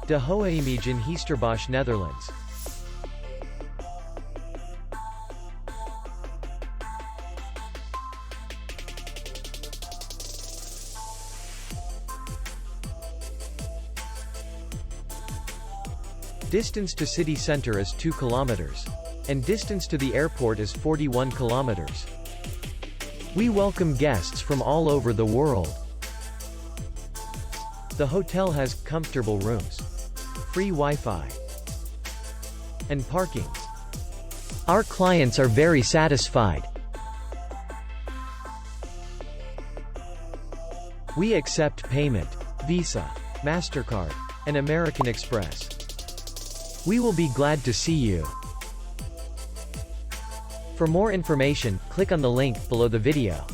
De Hoheimegen Heesterbos, Netherlands. Distance to city center is 2 kilometers. And distance to the airport is 41 kilometers. We welcome guests from all over the world. The hotel has comfortable rooms, free Wi-Fi, and parking. Our clients are very satisfied. We accept payment, Visa, MasterCard, and American Express. We will be glad to see you. For more information, click on the link below the video.